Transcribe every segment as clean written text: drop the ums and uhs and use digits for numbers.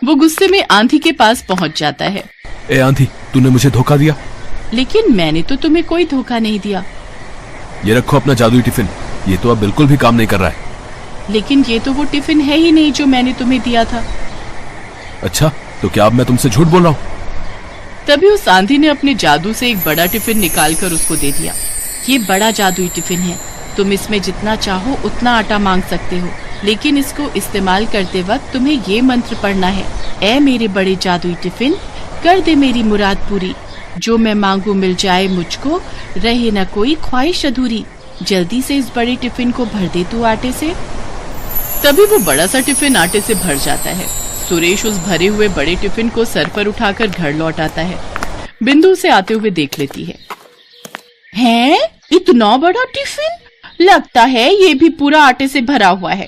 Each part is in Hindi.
वो गुस्से में आंधी के पास पहुंच जाता है। ए आंधी, तूने मुझे धोखा दिया। लेकिन मैंने तो तुम्हें कोई धोखा नहीं दिया। ये रखो अपना जादुई टिफिन, ये तो अब बिल्कुल भी काम नहीं कर रहा है। लेकिन ये तो वो टिफिन है ही नहीं जो मैंने तुम्हें दिया था। अच्छा, तो क्या अब मैं तुमसे झूठ बोल रहा हूँ? तभी उस आंधी ने अपने जादू से एक बड़ा टिफिन निकालकर उसको दे दिया। ये बड़ा जादुई टिफिन है, तुम इसमें जितना चाहो उतना आटा मांग सकते हो, लेकिन इसको इस्तेमाल करते वक्त तुम्हें ये मंत्र पढ़ना है। ऐ मेरे बड़े जादुई टिफिन, कर दे मेरी मुराद पूरी, जो मैं मांगू मिल जाए मुझको, रहे न कोई ख्वाहिश अधूरी, जल्दी से इस बड़े टिफिन को भर दे तू आटे से। तभी वो बड़ा सा टिफिन आटे से भर जाता है। सुरेश उस भरे हुए बड़े टिफिन को सर पर उठाकर घर लौट आता है। बिंदु उसे आते हुए देख लेती है। हैं? इतना बड़ा टिफिन? लगता है ये भी पूरा आटे से भरा हुआ है।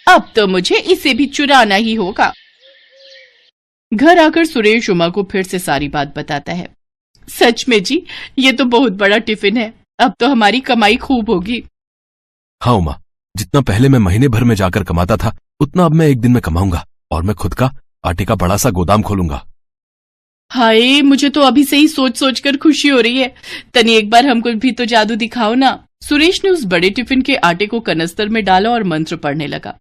अब तो मुझे इसे भी चुराना ही होगा। घर आकर सुरेश उमा को फिर से सारी बात बताता है। सच में जी, ये तो बहुत बड़ा टिफिन है, अब तो हमारी कमाई खूब होगी। हाँ उमा, जितना पहले मैं महीने भर में जाकर कमाता था, उतना अब मैं एक दिन में कमाऊंगा और मैं खुद का आटे का बड़ा सा गोदाम खोलूंगा। हाय, मुझे तो अभी से ही सोच सोच कर खुशी हो रही है। तनी एक बार हमको भी तो जादू दिखाओ ना। सुरेश ने उस बड़े टिफिन के आटे को कनस्तर में डाला और मंत्र पढ़ने लगा।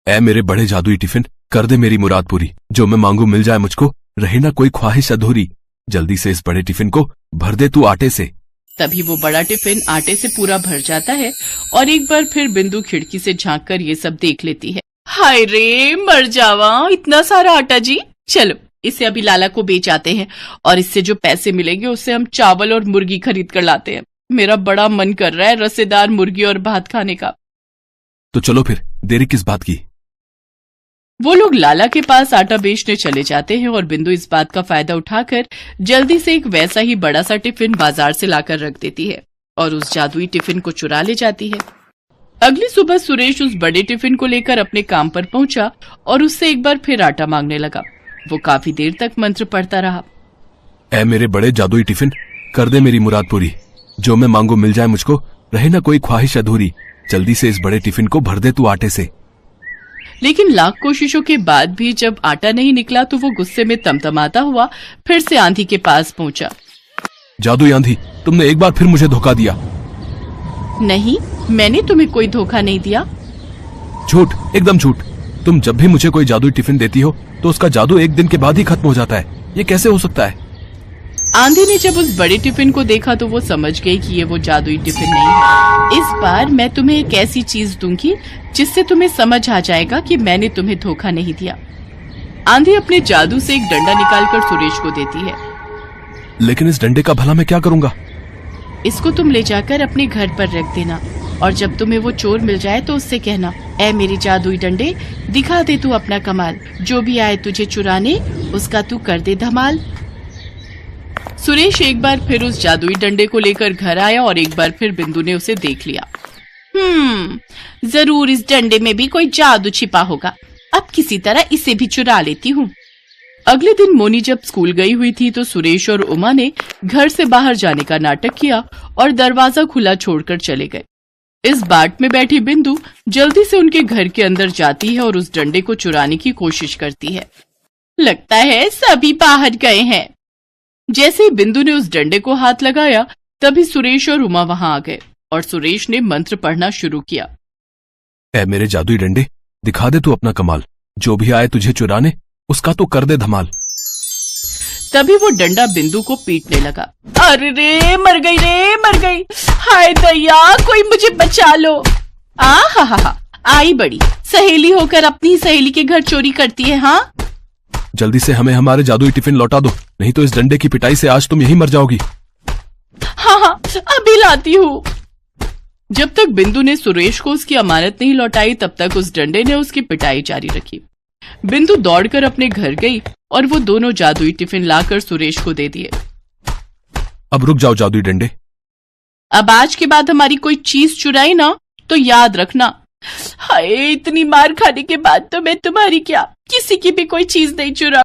ऐ मेरे बड़े जादुई टिफिन, कर दे मेरी मुराद पूरी, जो मैं मांगू मिल जाए मुझको, रहे ना कोई ख्वाहिश अधूरी, जल्दी से इस बड़े टिफिन को भर दे तू आटे से। तभी वो बड़ा टिफिन आटे से पूरा भर जाता है और एक बार फिर बिंदु खिड़की से झांककर ये सब देख लेती है। हाय रे, मर जावा, इतना सारा आटा जी। चलो इसे अभी लाला को बेच आते हैं और इससे जो पैसे मिलेंगे उससे हम चावल और मुर्गी खरीद कर लाते हैं। मेरा बड़ा मन कर रहा है रसेदार मुर्गी और भात खाने का। तो चलो फिर, देरी किस बात की। वो लोग लाला के पास आटा बेचने चले जाते हैं और बिंदु इस बात का फायदा उठाकर जल्दी से एक वैसा ही बड़ा सा टिफिन बाजार से लाकर रख देती है और उस जादुई टिफिन को चुरा ले जाती है। अगली सुबह सुरेश उस बड़े टिफिन को लेकर अपने काम पर पहुंचा और उससे एक बार फिर आटा मांगने लगा। वो काफी देर तक मंत्र पढ़ता रहा। ऐ मेरे बड़े जादुई टिफिन, कर दे मेरी मुराद पूरी, जो मैं मांगू मिल जाए मुझको, रहे ना कोई ख्वाहिश अधूरी, जल्दी से इस बड़े टिफिन को भर दे तू आटे से। लेकिन लाख कोशिशों के बाद भी जब आटा नहीं निकला तो वो गुस्से में तमतमाता हुआ फिर से आंधी के पास पहुंचा। जादुई आंधी, तुमने एक बार फिर मुझे धोखा दिया। नहीं, मैंने तुम्हें कोई धोखा नहीं दिया। झूठ, एकदम झूठ। तुम जब भी मुझे कोई जादुई टिफिन देती हो तो उसका जादू एक दिन के बाद ही खत्म हो जाता है। ये कैसे हो सकता है? आंधी ने जब उस बड़े टिफिन को देखा तो वो समझ गई कि ये वो जादुई टिफिन नहीं है। इस बार मैं तुम्हें एक ऐसी चीज दूंगी जिससे तुम्हें समझ आ जाएगा कि मैंने तुम्हें धोखा नहीं दिया। आंधी अपने जादू से एक डंडा निकालकर सुरेश को देती है। लेकिन इस डंडे का भला मैं क्या करूंगा? इसको तुम ले जाकर अपने घर पर रख देना और जब तुम्हें वो चोर मिल जाए तो उससे कहना, ऐ मेरे जादुई डंडे, दिखा दे तू अपना कमाल, जो भी आए तुझे चुराने उसका तू कर दे धमाल। सुरेश एक बार फिर उस जादुई डंडे को लेकर घर आया और एक बार फिर बिंदु ने उसे देख लिया। जरूर इस डंडे में भी कोई जादू छिपा होगा, अब किसी तरह इसे भी चुरा लेती हूँ। अगले दिन मोनी जब स्कूल गई हुई थी तो सुरेश और उमा ने घर से बाहर जाने का नाटक किया और दरवाजा खुला छोड़कर चले गए। इस बाट में बैठी बिंदु जल्दी से उनके घर के अंदर जाती है और उस डंडे को चुराने की कोशिश करती है। लगता है सभी बाहर गए हैं। जैसे ही बिंदु ने उस डंडे को हाथ लगाया तभी सुरेश और उमा वहां आ गए और सुरेश ने मंत्र पढ़ना शुरू किया। ऐ मेरे जादुई डंडे, दिखा दे तू अपना कमाल, जो भी आए तुझे चुराने उसका तो कर दे धमाल। तभी वो डंडा बिंदु को पीटने लगा। अरे रे, मर गई रे, मर गई। हाय दैया, कोई मुझे बचा लो। हा, आई बड़ी सहेली होकर अपनी सहेली के घर चोरी करती है। हाँ, जल्दी से हमें हमारे जादुई टिफिन लौटा दो, नहीं तो इस डंडे की पिटाई से आज तुम यहीं मर जाओगी। हाँ, अभी लाती हूँ। जब तक बिंदु ने सुरेश को उसकी अमानत नहीं लौटाई तब तक उस डंडे ने उसकी पिटाई जारी रखी। बिंदु दौड़कर अपने घर गई और वो दोनों जादुई टिफिन लाकर सुरेश को दे दिए। अब रुक जाओ जादुई डंडे, अब आज के बाद हमारी कोई चीज चुराई ना तो याद रखना। हाय, इतनी मार खाने के बाद तो मैं तुम्हारी क्या, किसी की भी कोई चीज नहीं चुरा।